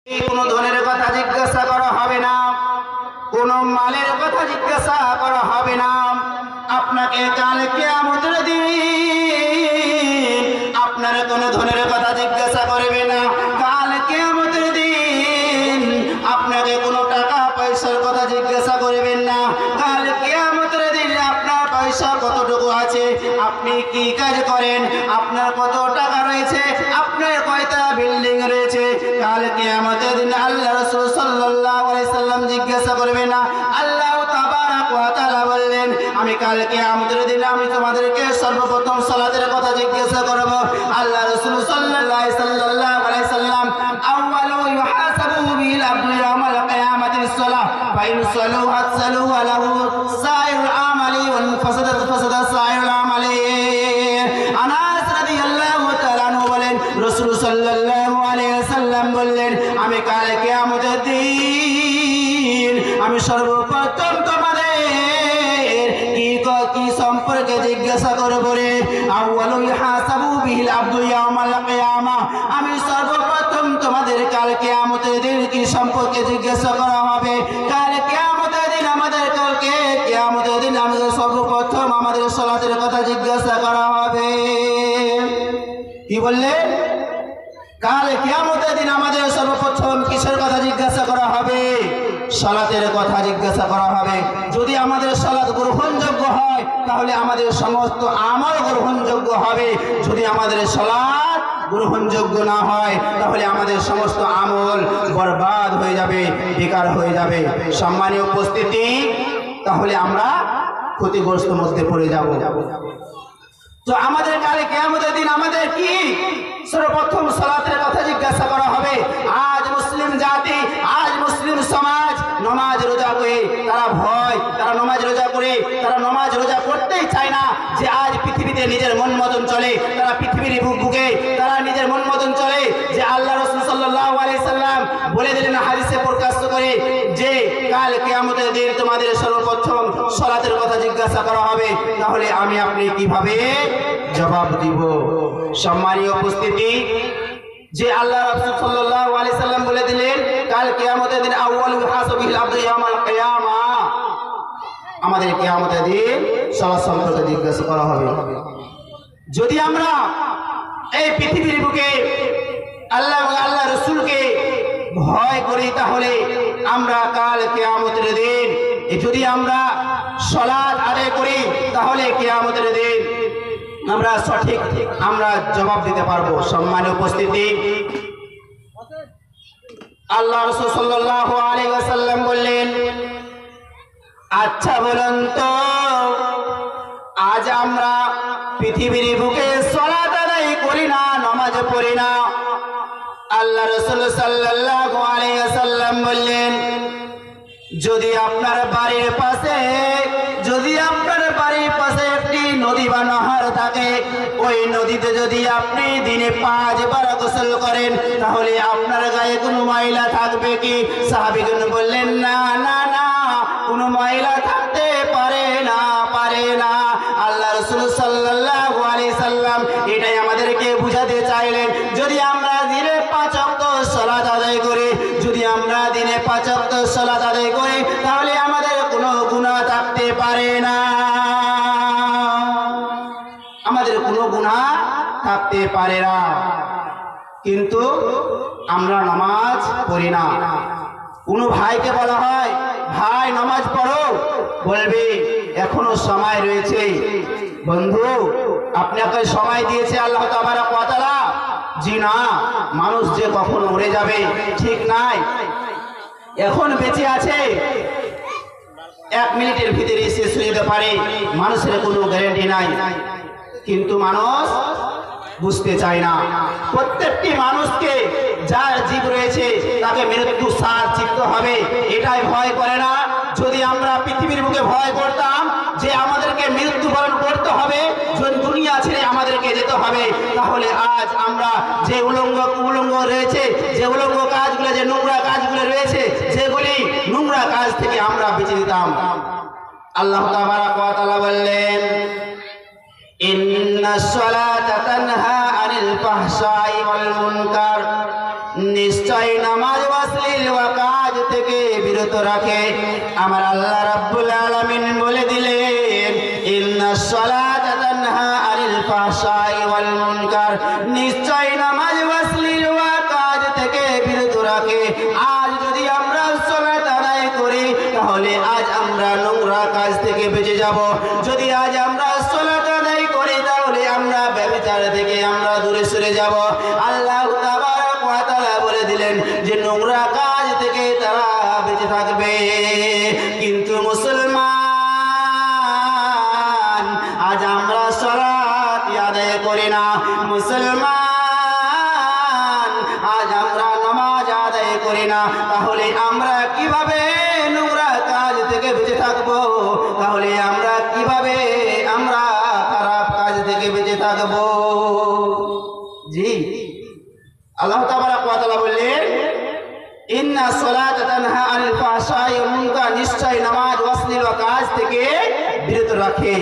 কোনো ধনের কথা জিজ্ঞাসা করা হবে না, কোনো মালের কথা জিজ্ঞাসা করা হবে না। আপনাকে কাল কিয়ামতের দিন আপনার কোনো ধনের কথা জিজ্ঞাসা করবে না। কাল কিয়ামতের দিন আপনাকে কোনো টাকা পয়সার কথা জিজ্ঞাসা করবেন না। কাল কিয়ামতের দিন আপনার পয়সা কতটুকু আছে, আপনি কি কাজ করেন, আপনার কত টাকা রয়েছে, আপনার কয়টা বিল্ডিং রয়েছে, কাল কিয়ামতের দিন আল্লাহ রাসূল সাল্লাল্লাহু আলাইহি সাল্লাম জিজ্ঞাসা করবে না। আল্লাহ তাবারাক ওয়া তাআলা বললেন, আমি কাল কিয়ামতের দিন আমি তোমাদেরকে সর্বপ্রথম সালাতের কথা জিজ্ঞাসা করব। আল্লাহ রাসূল সাল্লাল্লাহু আলাইহি সাল্লাম আউয়ালু ইউহাসাবু বিল আবদি ইয়াউমাল কিয়ামাতি সালাহ ফাইন সালাহাত সালাহু লাহু সাইরুল আমালি ওয়ান ফাসাদাত ফাসাদা সাইরুল আমালি। আনাস রাদিয়াল্লাহু তাআলা আনহু বলেন, রাসূল সাল্লাল্লাহু আলাইহি সাল্লাম বললেন, আমি কাল কিয়ামতের দিন আমি সর্বপ্রথম তোমাদের কি সম্পর্কে জিজ্ঞাসা করব রে। আউয়ালু ইহাসাবু বিল আবদু ইয়াউমাল কিয়ামা, আমি সর্বপ্রথম তোমাদের কাল কিয়ামতের দিন কি সম্পর্কে জিজ্ঞাসা করা হবে। কাল কিয়ামতের দিন আমাদের কালকে কিয়ামতের দিন আমাদের সর্বপ্রথম আমাদের সালাতের কথা জিজ্ঞাসা করা হবে। কি বললেন? কাল কিয়ামতের দিন আমাদের সর্বপ্রথম কিসের কথা জিজ্ঞাসা করা হবে? সালাতের কথা জিজ্ঞাসা করা হবে। যদি আমাদের সালাত গ্রহণযোগ্য হয় তাহলে আমাদের সমস্ত আমল গ্রহণযোগ্য হবে। যদি আমাদের সালাত গ্রহণযোগ্য না হয় তাহলে আমাদের সমস্ত আমল বরবাদ হয়ে যাবে, বেকার হয়ে যাবে। সম্মানীয় উপস্থিতি, তাহলে আমরা ক্ষতিগ্রস্ত মধ্যে পড়ে যাব। তো আমাদের কালে কিয়ামতের দিন আমাদের কি সর্বপ্রথম সালাতের কথা জিজ্ঞাসা করা হবে। আজ মুসলিম জাতি, আজ মুসলিম সমাজ নামাজ রোজা করে তারা ভয়, তারা নামাজ রোজা করে তারা নামাজ রোজা করতেই চায় না। যে আজ পৃথিবীতে নিজের মন মতন চলে, তারা পৃথিবীর বুকে তারা নিজের মন মতন চলে। যে আল্লাহ রাসূল সাল্লাল্লাহু আলাইহি সাল্লাম বলে দিলেন হাদিসে প্রকাশ করে যে কাল কিয়ামতের দিন তোমাদের সর্বপ্রথম সালাতের কথা জিজ্ঞাসা করা হবে। তাহলে আমি আপনি কিভাবে জবাব দিব? সম্মানীয় উপস্থিতি, যে আল্লাহ রাসূল সাল্লাল্লাহু আলাইহি সাল্লাম বলে দিলেন কাল কিয়ামতের দিন আউয়ালু ইউহাসাবিল আবদু ইয়াউমাল কিয়ামা, আমাদের কিয়ামতের দিন সালাত সম্পর্কে জিজ্ঞাসা করা হবে। যদি আমরা এই পৃথিবীর বুকে আল্লাহ এবং আল্লাহ রাসূলকে ভয় করি তাহলে আমরা কাল কিয়ামতের দিন যদি আমরা সালাত আদায় করি তাহলে কিয়ামতের দিন আমরা সঠিক আমরা জবাব দিতে পারবো। সম্মানীয় উপস্থিতি, আল্লাহ রাসূল সাল্লাল্লাহু আলাইহি ওয়াসাল্লাম বললেন, আচ্ছা বলুন তো আজ আমরা পৃথিবীর বুকে সালাত আদায় করি না, নামাজ পড়ি না। আল্লাহ রাসূল সাল্লাল্লাহু আলাইহি ওয়াসাল্লাম বললেন, যদি আপনার বাড়ির পাশে একটি নদী বা নহর থাকে, ওই নদীতে যদি আপনি দিনে 5 বার গোসল করেন তাহলে আপনার গায়ে কোনো ময়লা থাকবে কি? সাহাবীগণ বললেন, না না না, কোনো ময়লা থাকতে পারে না। আল্লাহ রাসূল সাল্লাল্লাহু আলাইহি সাল্লাম এটাই আমাদেরকে বুঝাতে চাইলেন। যদি আমরা দিনে 5 ওয়াক্ত সালাত আদায় করি, তাহলে আমাদের কোনো গুনাহ থাকতে পারে না, কিন্তু আমরা নামাজ পড়ি না। কোনো ভাইকে বলা হয়, ভাই নামাজ পড়ো, বলবে এখনো সময় রয়েছে। বন্ধু, আপনাকে সময় দিয়েছে আল্লাহ তাবারক ওয়া তাআলা। জি না, মানুষ যে কখন মরে যাবে ঠিক নাই, এখন বেঁচে আছে, 1 মিনিটের ভিতরে শেষ হয়ে যেতে পারে, মানুষের কোনো গ্যারান্টি নাই। কিন্তু মানুষ বুঝতে চায় না। প্রত্যেকটি মানুষকে যার জীব রয়েছে তাকে মৃত্যু সাথ চিত্ত হবে, এটাই ভয় করে না। যদি আমরা পৃথিবীর বুকে ভয় করতাম যে আমাদেরকে মৃত্যুবরণ করতে হবে, দুনিয়া ছেড়ে আমাদেরকে যেতে হবে, তাহলে আজ আমরা যে উলঙ্গ রয়েছে, যে উলঙ্গ কাজগুলো, যে নোংরা কাজগুলো রয়েছে, যেগুলি নোংরা কাজ থেকে আমরা বেঁচে যেতাম। আল্লাহ তাবারাক ওয়া তাআলা বললেন, ইন্নাস সালাতা তানহা আনিল ফাহশাই ওয়াল মুনকার, নিশ্চয় নামাজ বিরত রাখে। আমার আল্লাহ রাব্বুল আলামিন বলে দিলেন, ইন্নাস সালাতা তানহা আনিল ফাহশাই ওয়াল মুনকার, নিশ্চয় নামাজ অশ্লীল কাজ থেকে বিরত রাখে। আজ যদি আমরা সালাত আদায় করি তাহলে আজ আমরা নোংরা কাজ থেকে বেঁচে যাব। যদি আজ আমরা সালাত আদায় করি তাহলে আমরা ব্যভিচার থেকে আমরা দূরে সরে যাব। আল্লাহ তাবারক ওয়া তাআলা বলে দিলেন যে নোংরা কাজ থেকে তারা বেঁচে থাকবে। কিন্তু মুসলমান, আজ আমরা সালাত আদায় করি না। মুসলমান, আজ আমরা নামাজ আদায় করি না। তাহলে আমরা কিভাবে নোংরা কাজ থেকে বেঁচে থাকবো? তাহলে আমরা কিভাবে আমরা খারাপ কাজ থেকে বেঁচে থাকবো? জি, আল্লাহ তাবারক ওয়া তাআলা বললেন, ইন্না সালাতা তানহা আনিল ফাহশাই ওয়াল মুনকার, নিশ্চয় নামাজ অশ্লীল কাজ থেকে বিরত রাখে।